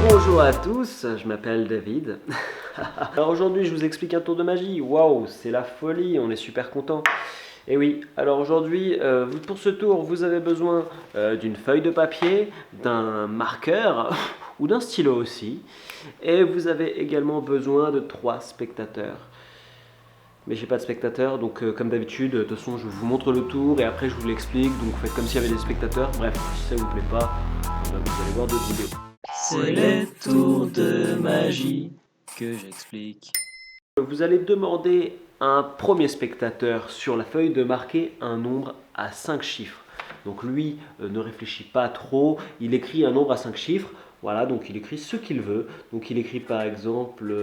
Bonjour à tous, je m'appelle David. Alors aujourd'hui je vous explique un tour de magie. Waouh, c'est la folie, on est super content. Et oui, alors aujourd'hui pour ce tour vous avez besoin d'une feuille de papier, d'un marqueur ou d'un stylo aussi. Et vous avez également besoin de 3 spectateurs. Mais j'ai pas de spectateurs, donc comme d'habitude, de toute façon je vous montre le tour et après je vous l'explique, donc faites comme s'il y avait des spectateurs. Bref, si ça vous plaît pas, vous allez voir d'autres vidéos. C'est les tours de magie que j'explique. Vous allez demander à un premier spectateur sur la feuille de marquer un nombre à 5 chiffres. Donc lui ne réfléchit pas trop, il écrit un nombre à 5 chiffres. Voilà, donc il écrit ce qu'il veut. Donc il écrit par exemple,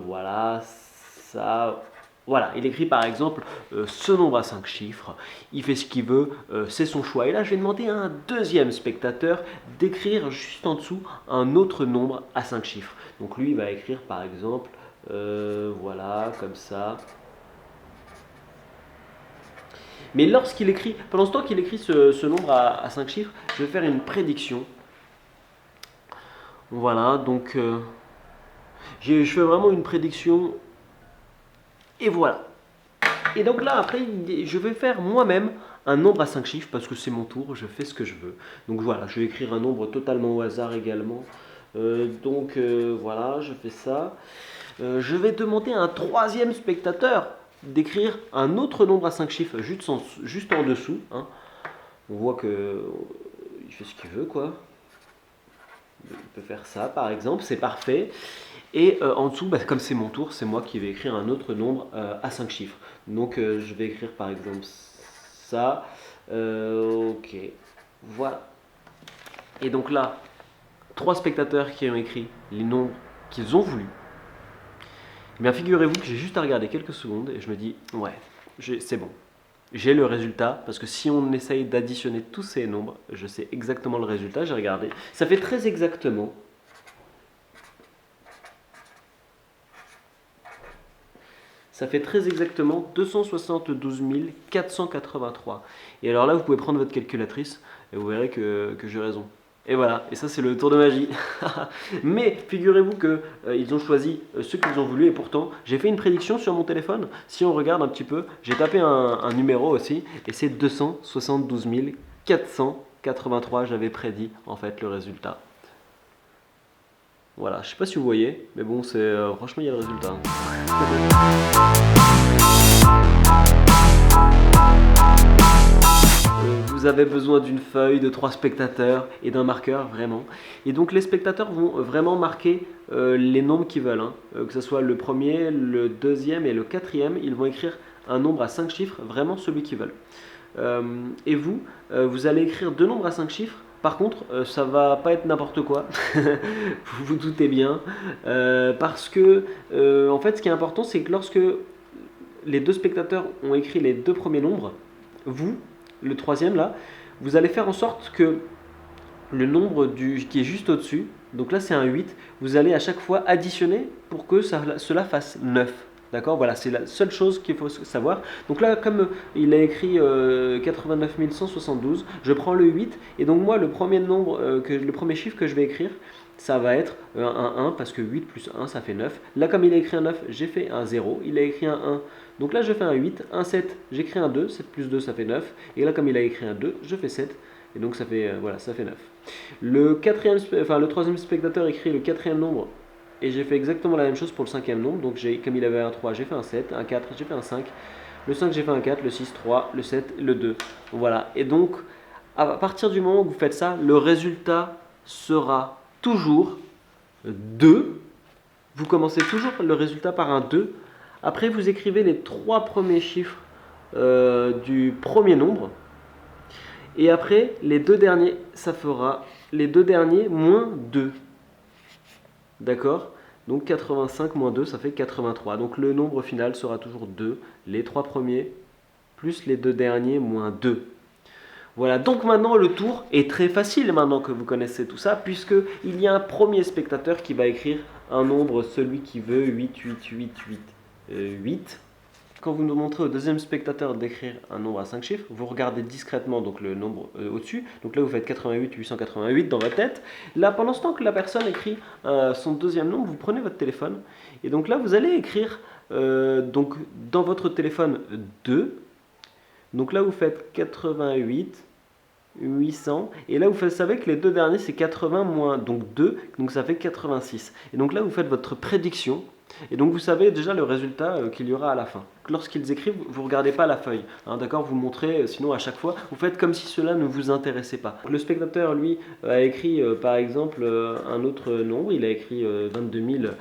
voilà, ça. Voilà, il écrit par exemple ce nombre à 5 chiffres, il fait ce qu'il veut, c'est son choix. Et là, je vais demander à un deuxième spectateur d'écrire juste en dessous un autre nombre à 5 chiffres. Donc lui, il va écrire par exemple, voilà, comme ça. Mais lorsqu'il écrit, pendant ce temps qu'il écrit ce nombre à 5 chiffres, je vais faire une prédiction. Voilà, donc je fais vraiment une prédiction. Et voilà. Et donc là, après, je vais faire moi-même un nombre à 5 chiffres parce que c'est mon tour, je fais ce que je veux. Donc voilà, je vais écrire un nombre totalement au hasard également. Voilà, je fais ça. Je vais demander à un troisième spectateur d'écrire un autre nombre à 5 chiffres juste en dessous. Hein. On voit que il fait ce qu'il veut, quoi. Il peut faire ça, par exemple, c'est parfait. Et en dessous, bah, comme c'est mon tour, c'est moi qui vais écrire un autre nombre à 5 chiffres. Donc je vais écrire par exemple ça. Ok, voilà. Et donc là, 3 spectateurs qui ont écrit les nombres qu'ils ont voulu. Eh bien, figurez-vous que j'ai juste à regarder quelques secondes et je me dis, ouais, c'est bon. J'ai le résultat, parce que si on essaye d'additionner tous ces nombres, je sais exactement le résultat, j'ai regardé. Ça fait très exactement. Ça fait très exactement 272 483. Et alors là, vous pouvez prendre votre calculatrice et vous verrez que j'ai raison. Et voilà, et ça c'est le tour de magie. Mais figurez-vous qu'ils ont choisi ce qu'ils ont voulu et pourtant j'ai fait une prédiction sur mon téléphone. Si on regarde un petit peu, j'ai tapé un numéro aussi et c'est 272 483. J'avais prédit en fait le résultat. Voilà, je sais pas si vous voyez, mais bon, c'est franchement il y a le résultat. Vous avez besoin d'une feuille, de 3 spectateurs et d'un marqueur, vraiment. Et donc les spectateurs vont vraiment marquer les nombres qu'ils veulent. Hein. Que ce soit le premier, le deuxième et le quatrième, ils vont écrire un nombre à 5 chiffres, vraiment celui qu'ils veulent. Et vous, vous allez écrire 2 nombres à 5 chiffres. Par contre, ça va pas être n'importe quoi, vous vous doutez bien, parce que en fait ce qui est important c'est que lorsque les 2 spectateurs ont écrit les 2 premiers nombres, vous, le troisième là, vous allez faire en sorte que le nombre qui est juste au-dessus, donc là c'est un 8, vous allez à chaque fois additionner pour que cela fasse 9. D'accord. Voilà, c'est la seule chose qu'il faut savoir. Donc là, comme il a écrit 89 172, je prends le 8, et donc moi, le premier chiffre que je vais écrire, ça va être un 1, parce que 8 plus 1, ça fait 9. Là, comme il a écrit un 9, j'ai fait un 0, il a écrit un 1, donc là je fais un 8, un 7, j'écris un 2, 7 plus 2, ça fait 9, et là, comme il a écrit un 2, je fais 7, et donc ça fait, voilà, ça fait 9. Le troisième spectateur écrit le quatrième nombre, et j'ai fait exactement la même chose pour le cinquième nombre. Donc comme il avait un 3, j'ai fait un 7, un 4, j'ai fait un 5. Le 5, j'ai fait un 4, le 6, 3, le 7, le 2. Voilà. Et donc, à partir du moment où vous faites ça, le résultat sera toujours 2. Vous commencez toujours le résultat par un 2. Après, vous écrivez les 3 premiers chiffres du premier nombre. Et après, les 2 derniers, ça fera les 2 derniers moins 2. D'accord. Donc 85 moins 2, ça fait 83. Donc le nombre final sera toujours 2. Les 3 premiers plus les 2 derniers moins 2. Voilà, donc maintenant le tour est très facile maintenant que vous connaissez tout ça, puisqu'il y a un premier spectateur qui va écrire un nombre, celui qui veut, 8, 8, 8, 8, 8. Quand vous nous montrez au deuxième spectateur d'écrire un nombre à 5 chiffres, vous regardez discrètement donc le nombre au-dessus. Donc là, vous faites 88 888 dans votre tête. Là, pendant ce temps que la personne écrit son deuxième nombre, vous prenez votre téléphone. Et donc là, vous allez écrire donc dans votre téléphone 2. Donc là, vous faites 88 800. Et là, vous savez que les deux derniers, c'est 80 moins donc 2. Donc ça fait 86. Et donc là, vous faites votre prédiction. Et donc vous savez déjà le résultat qu'il y aura à la fin. Lorsqu'ils écrivent, vous ne regardez pas la feuille, hein, d'accord, vous montrez, sinon à chaque fois, vous faites comme si cela ne vous intéressait pas. Le spectateur, lui, a écrit par exemple un autre nombre, il a écrit 22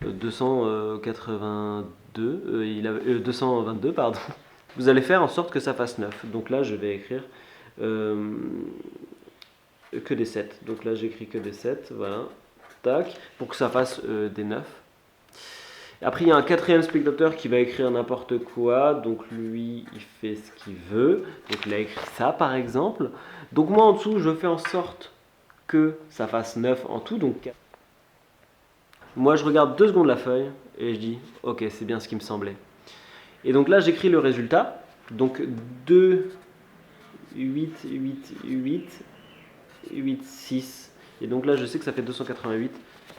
222, pardon. Vous allez faire en sorte que ça fasse 9. Donc là, je vais écrire que des 7. Donc là, j'écris que des 7, voilà. Tac, pour que ça fasse des 9. Après, il y a un quatrième spectateur qui va écrire n'importe quoi. Donc lui, il fait ce qu'il veut. Donc il a écrit ça, par exemple. Donc moi, en dessous, je fais en sorte que ça fasse 9 en tout. Donc moi, je regarde 2 secondes la feuille et je dis, ok, c'est bien ce qui me semblait. Et donc là, j'écris le résultat. Donc 2, 8, 8, 8, 8, 6. Et donc là, je sais que ça fait 288,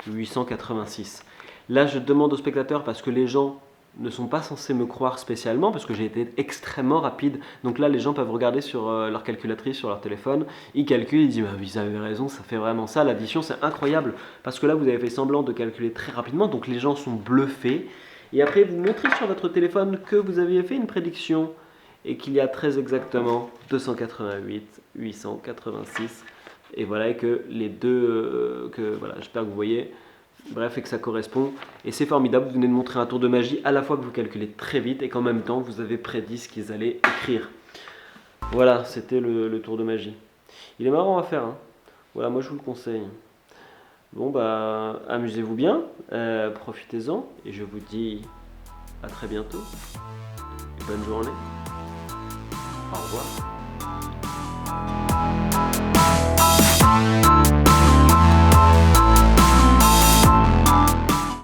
886. Là, je demande aux spectateurs, parce que les gens ne sont pas censés me croire spécialement, parce que j'ai été extrêmement rapide. Donc là, les gens peuvent regarder sur leur calculatrice, sur leur téléphone, ils calculent, ils disent bah, « Vous avez raison, ça fait vraiment ça, l'addition, c'est incroyable ». Parce que là, vous avez fait semblant de calculer très rapidement, donc les gens sont bluffés. Et après, vous montrez sur votre téléphone que vous aviez fait une prédiction et qu'il y a très exactement 288, 886. Et voilà, et que les deux, voilà, j'espère que vous voyez, bref, et que ça correspond. Et c'est formidable, vous venez de montrer un tour de magie, à la fois que vous calculez très vite et qu'en même temps, vous avez prédit ce qu'ils allaient écrire. Voilà, c'était le tour de magie. Il est marrant à faire, hein. Voilà, moi je vous le conseille. Bon, bah, amusez-vous bien, profitez-en, et je vous dis à très bientôt. Bonne journée. Au revoir.